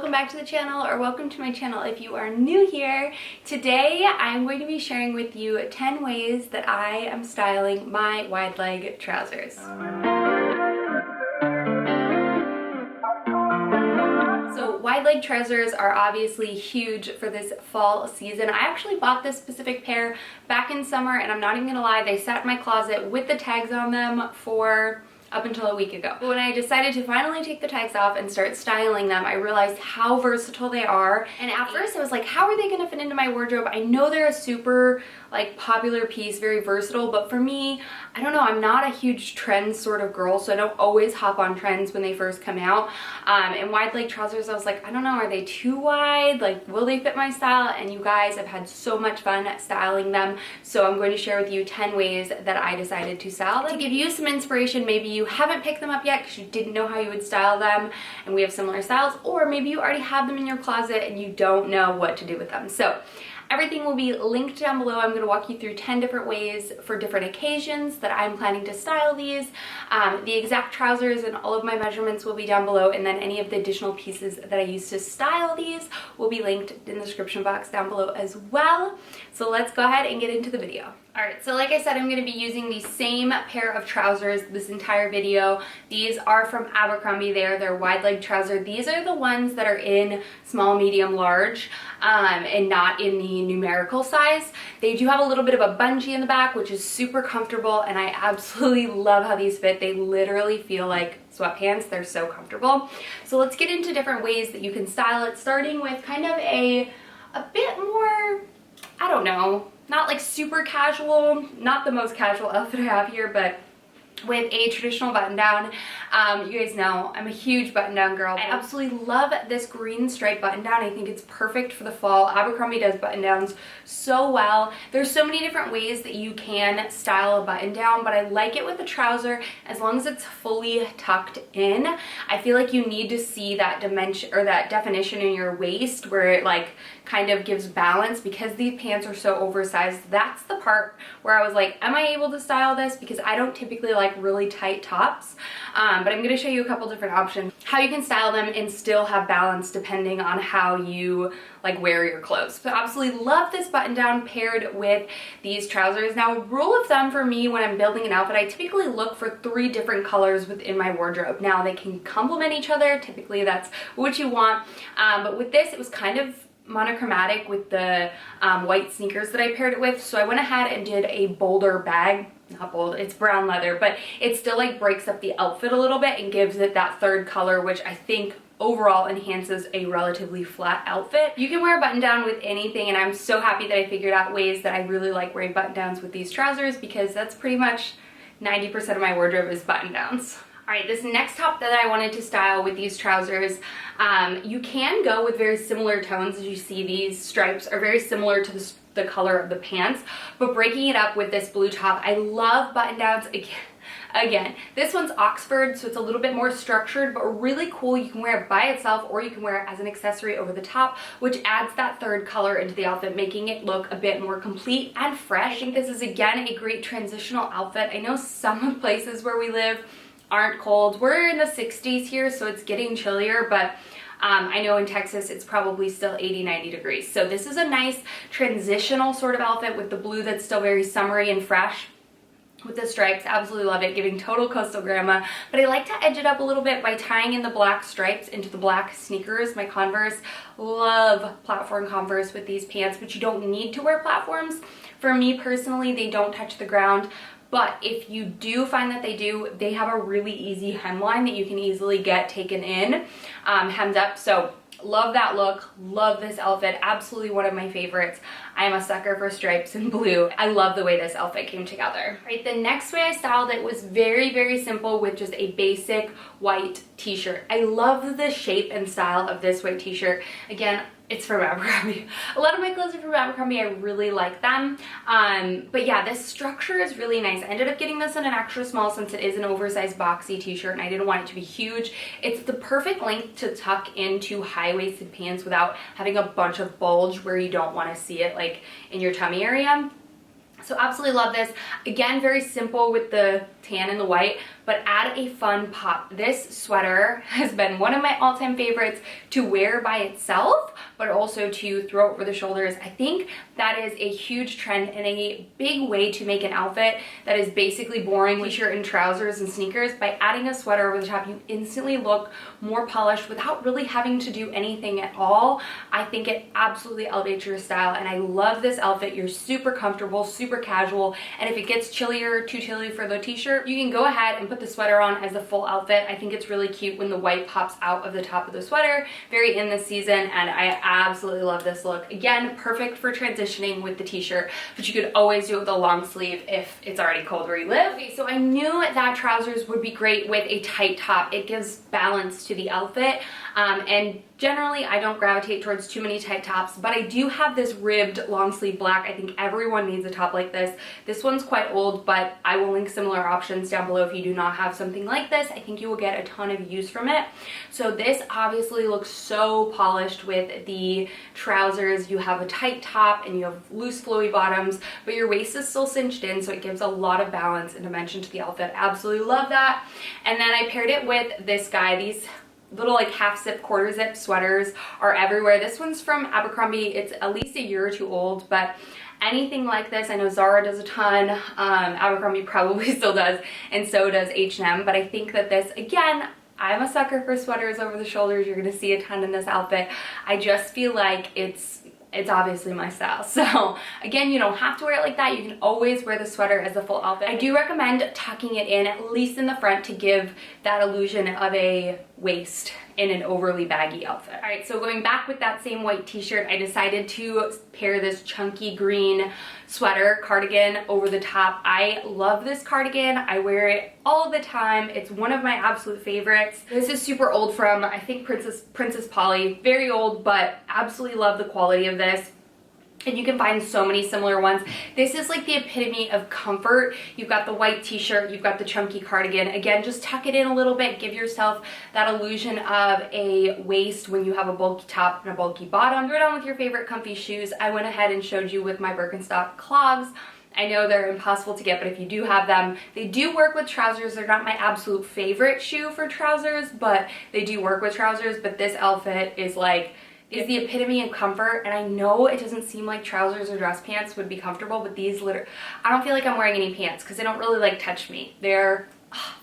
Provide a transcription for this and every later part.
welcome back to the channel, or welcome to my channel if you are new here. Today I'm going to be sharing with you 10 ways that I am styling my wide leg trousers. So wide leg trousers are obviously huge for this fall season. I actually bought this specific pair back in summer, and I'm not even gonna lie, they sat in my closet with the tags on them for up until a week ago. But when I decided to finally take the tags off and start styling them, I realized how versatile they are. And at first I was like, how are they gonna fit into my wardrobe? I know they're a super popular piece, very versatile, but for me, I don't know, I'm not a huge trend sort of girl, so I don't always hop on trends when they first come out. And wide leg trousers, I was like, I don't know, are they too wide? Like, will they fit my style? And you guys, I've had so much fun styling them, so I'm going to share with you 10 ways that I decided to style them. To give you some inspiration, maybe you haven't picked them up yet because you didn't know how you would style them and we have similar styles, or maybe you already have them in your closet and you don't know what to do with them. So everything will be linked down below. I'm going to walk you through 10 different ways for different occasions that I'm planning to style these. The exact trousers and all of my measurements will be down below, and then any of the additional pieces that I use to style these will be linked in the description box down below as well. So let's go ahead and get into the video. Alright, so like I said, I'm going to be using the same pair of trousers this entire video. These are from Abercrombie. They're wide leg trouser. These are the ones that are in small, medium, large, and not in the numerical size. They do have a little bit of a bungee in the back, which is super comfortable, and I absolutely love how these fit. They literally feel like sweatpants. They're so comfortable. So let's get into different ways that you can style it, starting with kind of a bit more, I don't know, not like super casual, not the most casual outfit I have here, but with a traditional button down. You guys know I'm a huge button down girl. I absolutely love this green stripe button down. I think it's perfect for the fall. Abercrombie does button downs so well. There's so many different ways that you can style a button down, but I like it with the trouser as long as it's fully tucked in. I feel like you need to see that dimension or that definition in your waist where it kind of gives balance, because these pants are so oversized. That's the part where I was like, am I able to style this? Because I don't typically like really tight tops, but I'm going to show you a couple different options how you can style them and still have balance depending on how you wear your clothes. So I absolutely love this button down paired with these trousers. Now, rule of thumb for me when I'm building an outfit, I typically look for 3 different colors within my wardrobe. Now, they can complement each other. Typically that's what you want, but with this it was kind of monochromatic with the white sneakers that I paired it with, so I went ahead and did a bolder bag. Not bold, it's brown leather, but it still breaks up the outfit a little bit and gives it that third color, which I think overall enhances a relatively flat outfit. You can wear a button down with anything, and I'm so happy that I figured out ways that I really like wearing button downs with these trousers, because that's pretty much 90% of my wardrobe is button downs. Alright, this next top that I wanted to style with these trousers, you can go with very similar tones. As you see, these stripes are very similar to the color of the pants, but breaking it up with this blue top. I love button downs. Again, this one's Oxford, so it's a little bit more structured, but really cool. You can wear it by itself, or you can wear it as an accessory over the top, which adds that third color into the outfit, making it look a bit more complete and fresh. I think this is, again, a great transitional outfit. I know some places where we live aren't cold. We're in the 60s here, so it's getting chillier, but I know in Texas it's probably still 80-90 degrees. So this is a nice transitional sort of outfit with the blue that's still very summery and fresh, with the stripes. Absolutely love it, giving total coastal grandma. But I like to edge it up a little bit by tying in the black stripes into the black sneakers, my Converse. Love platform Converse with these pants, but you don't need to wear platforms. For me personally, they don't touch the ground. But if you do find that they do, they have a really easy hemline that you can easily get taken in, hemmed up. So love that look, love this outfit, absolutely one of my favorites. I am a sucker for stripes and blue. I love the way this outfit came together. Right, the next way I styled it was very, very simple with just a basic white t-shirt. I love the shape and style of this white t-shirt. Again, it's from Abercrombie. A lot of my clothes are from Abercrombie. I really like them. But yeah, this structure is really nice. I ended up getting this in an extra small since it is an oversized boxy t-shirt and I didn't want it to be huge. It's the perfect length to tuck into high-waisted pants without having a bunch of bulge where you don't want to see it in your tummy area. So absolutely love this. Again, very simple with the tan and the white, but add a fun pop. This sweater has been one of my all-time favorites to wear by itself, but also to throw over the shoulders. I think that is a huge trend and a big way to make an outfit that is basically boring with shirt and trousers and sneakers. By adding a sweater over the top, you instantly look more polished without really having to do anything at all. I think it absolutely elevates your style, and I love this outfit. You're super comfortable, super casual, and if it gets chillier, too chilly for the t-shirt, you can go ahead and put the sweater on as a full outfit. I think it's really cute when the white pops out of the top of the sweater, very in this season, and I absolutely love this look. Again, perfect for transitioning with the t-shirt, but you could always do it with a long sleeve if it's already cold where you live. Okay, so I knew that trousers would be great with a tight top. It gives balance to the outfit, and generally, I don't gravitate towards too many tight tops, but I do have this ribbed long sleeve black. I think everyone needs a top like this. This one's quite old, but I will link similar options down below if you do not have something like this. I think you will get a ton of use from it. So this obviously looks so polished with the trousers. You have a tight top and you have loose flowy bottoms, but your waist is still cinched in, so it gives a lot of balance and dimension to the outfit. Absolutely love that. And then I paired it with this guy. These little like half zip, quarter zip sweaters are everywhere. This one's from Abercrombie. It's at least a year or two old, but anything like this, I know Zara does a ton, Abercrombie probably still does, and so does H&M, but I think that this, again, I'm a sucker for sweaters over the shoulders. You're gonna see a ton in this outfit. I just feel like it's obviously my style. So again, you don't have to wear it like that. You can always wear the sweater as a full outfit. I do recommend tucking it in, at least in the front, to give that illusion of a waist in an overly baggy outfit. All right, so going back with that same white t-shirt, I decided to pair this chunky green sweater cardigan over the top. I love this cardigan. I wear it all the time. It's one of my absolute favorites. This is super old, from I think Princess Polly. Very old, but absolutely love the quality of this. And you can find so many similar ones. This is like the epitome of comfort. You've got the white t-shirt, you've got the chunky cardigan. Again, just tuck it in a little bit, give yourself that illusion of a waist when you have a bulky top and a bulky bottom. Throw it on with your favorite comfy shoes. I went ahead and showed you with my Birkenstock clogs. I know they're impossible to get, but if you do have them, they do work with trousers. They're not my absolute favorite shoe for trousers, but they do work with trousers. But this outfit is like, is the epitome of comfort, and I know it doesn't seem like trousers or dress pants would be comfortable, but these I don't feel like I'm wearing any pants because they don't really like touch me. They're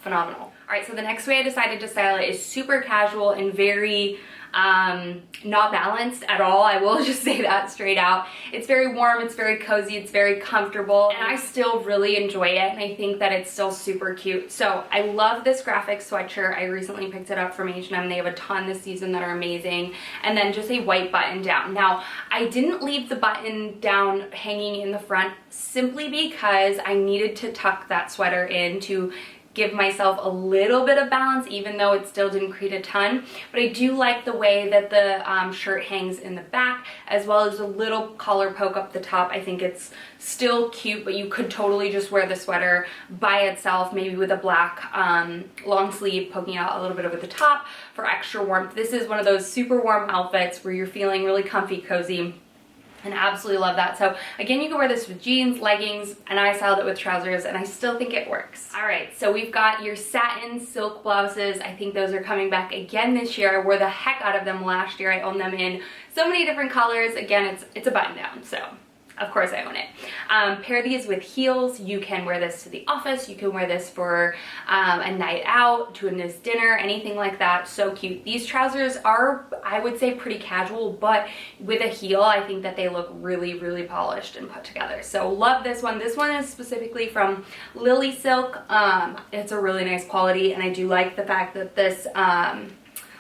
phenomenal. All right, so the next way I decided to style it is super casual and very not balanced at all. I will just say that straight out. It's very warm, it's very cozy, it's very comfortable, and I still really enjoy it, and I think that it's still super cute. So I love this graphic sweatshirt. I recently picked it up from H&M. They have a ton this season that are amazing. And then just a white button down. Now, I didn't leave the button down hanging in the front simply because I needed to tuck that sweater in to give myself a little bit of balance, even though it still didn't create a ton. But I do like the way that the shirt hangs in the back, as well as a little collar poke up the top. I think it's still cute, but you could totally just wear the sweater by itself, maybe with a black long sleeve poking out a little bit over the top for extra warmth. This is one of those super warm outfits where you're feeling really comfy, cozy, and I absolutely love that. So again, you can wear this with jeans, leggings, and I styled it with trousers, and I still think it works. All right, so we've got your satin silk blouses. I think those are coming back again this year. I wore the heck out of them last year. I own them in so many different colors. Again, it's a button down, so of course I own it. Pair these with heels. You can wear this to the office. You can wear this for a night out, to a nice dinner, anything like that. So cute. These trousers are, I would say, pretty casual, but with a heel, I think that they look really, really polished and put together. So love this one. This one is specifically from Lily Silk. It's a really nice quality, and I do like the fact that this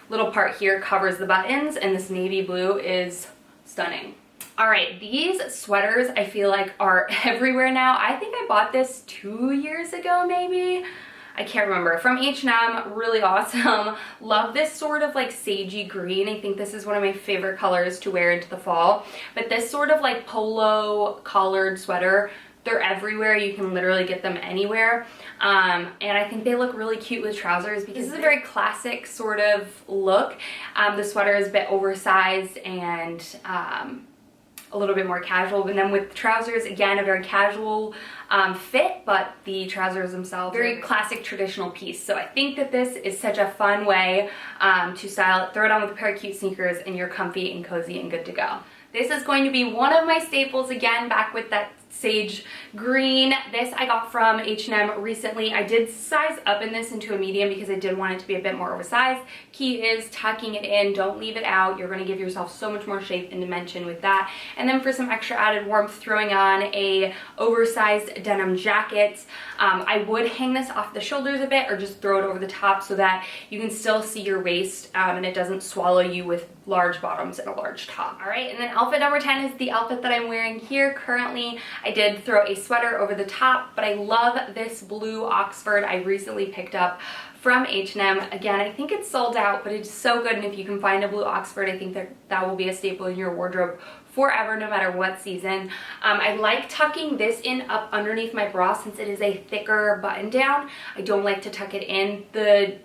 little part here covers the buttons, and this navy blue is stunning. All right, these sweaters I feel like are everywhere now. I think I bought this 2 years ago, maybe. I can't remember. From H&M, really awesome. Love this sort of like sagey green. I think this is one of my favorite colors to wear into the fall. But this sort of like polo collared sweater, they're everywhere. You can literally get them anywhere. And I think they look really cute with trousers because this is a very classic sort of look. The sweater is a bit oversized and a little bit more casual. And then with trousers, again, a very casual fit, but the trousers themselves very classic traditional piece. So I think that this is such a fun way to style it. Throw it on with a pair of cute sneakers and you're comfy and cozy and good to go. This is going to be one of my staples, again, back with that sage green. This I got from H&M recently. I did size up in this into a medium because I did want it to be a bit more oversized. Key is tucking it in. Don't leave it out. You're going to give yourself so much more shape and dimension with that. And then for some extra added warmth, throwing on a oversized denim jacket. I would hang this off the shoulders a bit or just throw it over the top so that you can still see your waist and it doesn't swallow you with large bottoms and a large top. All right, and then outfit number 10 is the outfit that I'm wearing here currently. I did throw a sweater over the top, but I love this blue Oxford I recently picked up from H&M. Again, I think it's sold out, but it's so good, and if you can find a blue Oxford, I think that will be a staple in your wardrobe forever, no matter what season. I like tucking this in up underneath my bra since it is a thicker button down. I don't like to tuck it in. The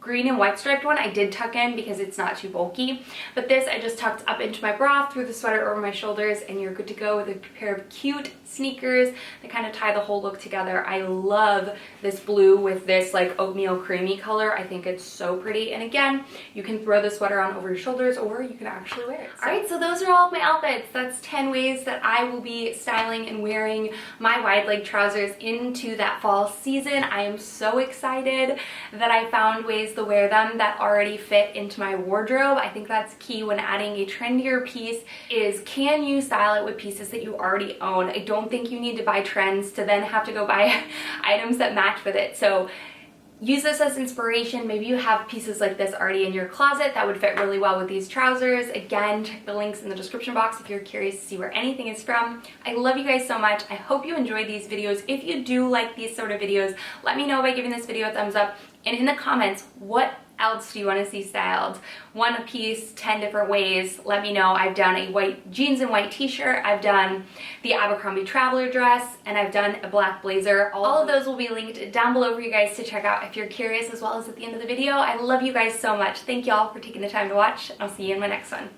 green and white striped one I did tuck in because it's not too bulky, but this I just tucked up into my bra, threw the sweater over my shoulders, and you're good to go with a pair of cute sneakers that kind of tie the whole look together. I love this blue with this like oatmeal creamy color. I think it's so pretty, and again, you can throw the sweater on over your shoulders or you can actually wear it. All right, so those are all of my outfits. That's 10 ways that I will be styling and wearing my wide leg trousers into that fall season. I am so excited that I found ways to wear them that already fit into my wardrobe. I think that's key when adding a trendier piece is, can you style it with pieces that you already own? I don't think you need to buy trends to then have to go buy items that match with it. So use this as inspiration. Maybe you have pieces like this already in your closet that would fit really well with these trousers. Again, check the links in the description box if you're curious to see where anything is from. I love you guys so much. I hope you enjoy these videos. If you do like these sort of videos, let me know by giving this video a thumbs up. And in the comments, what else do you want to see styled? One piece, 10 different ways. Let me know. I've done a white jeans and white t-shirt. I've done the Abercrombie traveler dress, and I've done a black blazer. All of those will be linked down below for you guys to check out if you're curious, as well as at the end of the video. I love you guys so much. Thank y'all for taking the time to watch. I'll see you in my next one.